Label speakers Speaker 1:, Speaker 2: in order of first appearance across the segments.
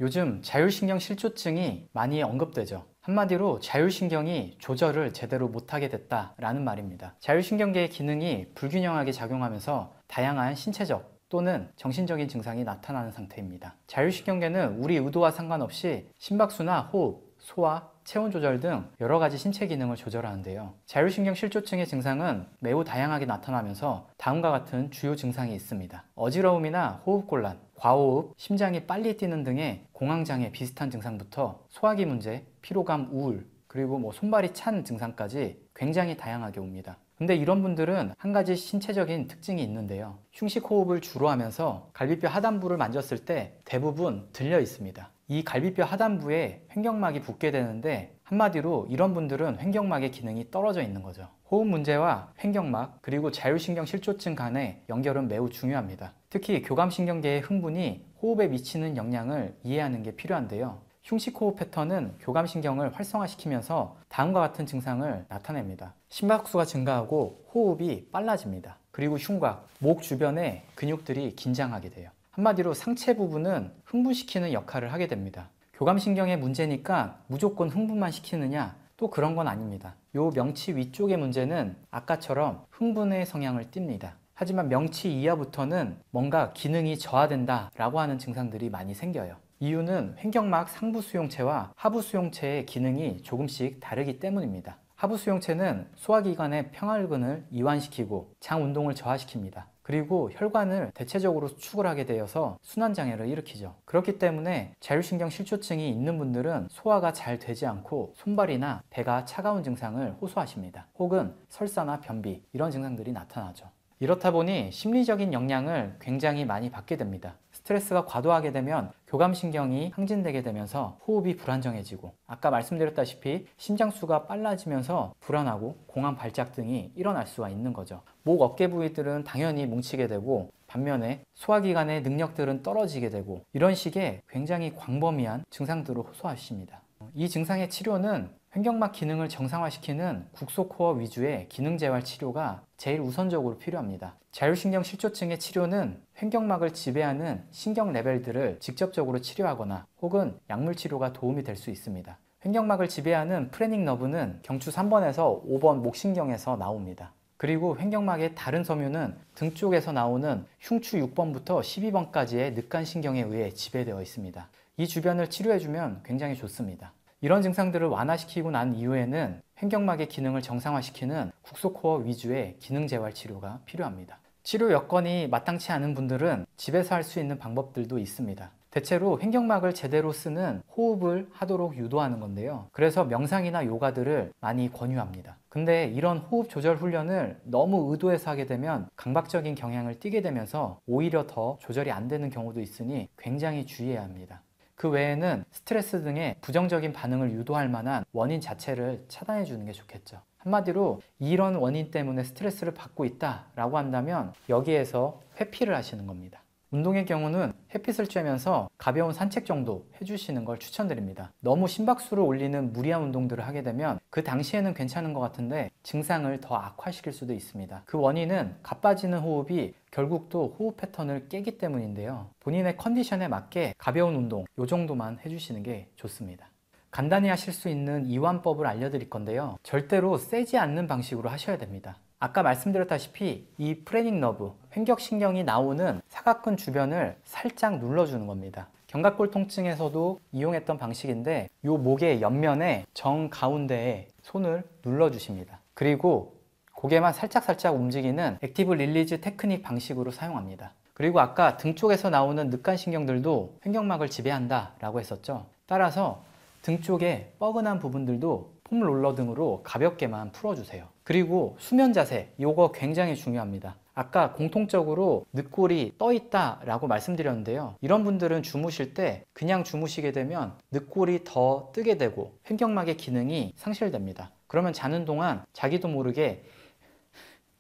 Speaker 1: 요즘 자율신경 실조증이 많이 언급되죠. 한마디로 자율신경이 조절을 제대로 못하게 됐다라는 말입니다. 자율신경계의 기능이 불균형하게 작용하면서 다양한 신체적 또는 정신적인 증상이 나타나는 상태입니다. 자율신경계는 우리 의도와 상관없이 심박수나 호흡, 소화, 체온 조절 등 여러 가지 신체 기능을 조절하는데요. 자율신경 실조증의 증상은 매우 다양하게 나타나면서 다음과 같은 주요 증상이 있습니다. 어지러움이나 호흡곤란, 과호흡, 심장이 빨리 뛰는 등의 공황장애 비슷한 증상부터 소화기 문제, 피로감, 우울, 그리고 손발이 찬 증상까지 굉장히 다양하게 옵니다. 근데 이런 분들은 한 가지 신체적인 특징이 있는데요. 흉식 호흡을 주로 하면서 갈비뼈 하단부를 만졌을 때 대부분 들려 있습니다. 이 갈비뼈 하단부에 횡격막이 붙게 되는데 한마디로 이런 분들은 횡격막의 기능이 떨어져 있는 거죠. 호흡 문제와 횡격막 그리고 자율신경 실조증 간의 연결은 매우 중요합니다. 특히 교감신경계의 흥분이 호흡에 미치는 영향을 이해하는 게 필요한데요. 흉식 호흡 패턴은 교감신경을 활성화시키면서 다음과 같은 증상을 나타냅니다. 심박수가 증가하고 호흡이 빨라집니다. 그리고 흉곽, 목 주변의 근육들이 긴장하게 돼요. 한마디로 상체 부분은 흥분시키는 역할을 하게 됩니다. 교감신경의 문제니까 무조건 흥분만 시키느냐? 또 그런 건 아닙니다. 요 명치 위쪽의 문제는 아까처럼 흥분의 성향을 띱니다. 하지만 명치 이하부터는 뭔가 기능이 저하된다라고 하는 증상들이 많이 생겨요. 이유는 횡격막 상부 수용체와 하부 수용체의 기능이 조금씩 다르기 때문입니다. 하부 수용체는 소화기관의 평활근을 이완시키고 장 운동을 저하시킵니다. 그리고 혈관을 대체적으로 수축을 하게 되어서 순환장애를 일으키죠. 그렇기 때문에 자율신경 실조증이 있는 분들은 소화가 잘 되지 않고 손발이나 배가 차가운 증상을 호소하십니다. 혹은 설사나 변비 이런 증상들이 나타나죠. 이렇다 보니 심리적인 영향을 굉장히 많이 받게 됩니다. 스트레스가 과도하게 되면 교감신경이 항진되게 되면서 호흡이 불안정해지고 아까 말씀드렸다시피 심장수가 빨라지면서 불안하고 공황 발작 등이 일어날 수가 있는 거죠. 목, 어깨 부위들은 당연히 뭉치게 되고 반면에 소화기관의 능력들은 떨어지게 되고 이런 식의 굉장히 광범위한 증상들을 호소하십니다. 이 증상의 치료는 횡격막 기능을 정상화시키는 국소코어 위주의 기능재활 치료가 제일 우선적으로 필요합니다. 자율신경 실조증의 치료는 횡격막을 지배하는 신경 레벨들을 직접적으로 치료하거나 혹은 약물 치료가 도움이 될 수 있습니다. 횡격막을 지배하는 프레닉 너브는 경추 3번에서 5번 목신경에서 나옵니다. 그리고 횡격막의 다른 섬유는 등 쪽에서 나오는 흉추 6번부터 12번까지의 늑간신경에 의해 지배되어 있습니다. 이 주변을 치료해주면 굉장히 좋습니다. 이런 증상들을 완화시키고 난 이후에는 횡격막의 기능을 정상화시키는 국소코어 위주의 기능재활 치료가 필요합니다. 치료 여건이 마땅치 않은 분들은 집에서 할 수 있는 방법들도 있습니다. 대체로 횡격막을 제대로 쓰는 호흡을 하도록 유도하는 건데요. 그래서 명상이나 요가들을 많이 권유합니다. 근데 이런 호흡 조절 훈련을 너무 의도해서 하게 되면 강박적인 경향을 띠게 되면서 오히려 더 조절이 안 되는 경우도 있으니 굉장히 주의해야 합니다. 그 외에는 스트레스 등의 부정적인 반응을 유도할 만한 원인 자체를 차단해 주는 게 좋겠죠. 한마디로 이런 원인 때문에 스트레스를 받고 있다라고 한다면 여기에서 회피를 하시는 겁니다. 운동의 경우는 햇빛을 쬐면서 가벼운 산책 정도 해주시는 걸 추천드립니다. 너무 심박수를 올리는 무리한 운동들을 하게 되면 그 당시에는 괜찮은 것 같은데 증상을 더 악화시킬 수도 있습니다. 그 원인은 가빠지는 호흡이 결국 또 호흡 패턴을 깨기 때문인데요. 본인의 컨디션에 맞게 가벼운 운동 이 정도만 해주시는 게 좋습니다. 간단히 하실 수 있는 이완법을 알려드릴 건데요. 절대로 세지 않는 방식으로 하셔야 됩니다. 아까 말씀드렸다시피 이 프레닉 너브, 횡격신경이 나오는 사각근 주변을 살짝 눌러주는 겁니다. 견갑골 통증에서도 이용했던 방식인데 이 목의 옆면에 정가운데에 손을 눌러주십니다. 그리고 고개만 살짝 움직이는 액티브 릴리즈 테크닉 방식으로 사용합니다. 그리고 아까 등 쪽에서 나오는 늑간신경들도 횡격막을 지배한다 라고 했었죠. 따라서 등 쪽에 뻐근한 부분들도 폼롤러 등으로 가볍게만 풀어주세요. 그리고 수면 자세, 이거 굉장히 중요합니다. 아까 공통적으로 늑골이 떠있다 라고 말씀드렸는데요. 이런 분들은 주무실 때 그냥 주무시게 되면 늑골이 더 뜨게 되고 횡격막의 기능이 상실됩니다. 그러면 자는 동안 자기도 모르게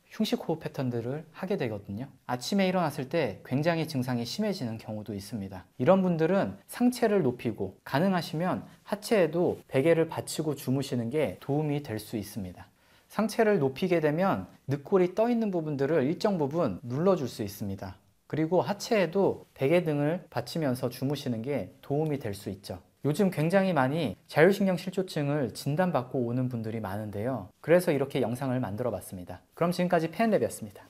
Speaker 1: 흉식 호흡 패턴들을 하게 되거든요. 아침에 일어났을 때 굉장히 증상이 심해지는 경우도 있습니다. 이런 분들은 상체를 높이고 가능하시면 하체에도 베개를 받치고 주무시는 게 도움이 될 수 있습니다. 상체를 높이게 되면 늑골이 떠 있는 부분들을 일정 부분 눌러줄 수 있습니다. 그리고 하체에도 베개 등을 받치면서 주무시는 게 도움이 될 수 있죠. 요즘 굉장히 많이 자율신경 실조증을 진단받고 오는 분들이 많은데요. 그래서 이렇게 영상을 만들어 봤습니다. 그럼 지금까지 PNLab이었습니다.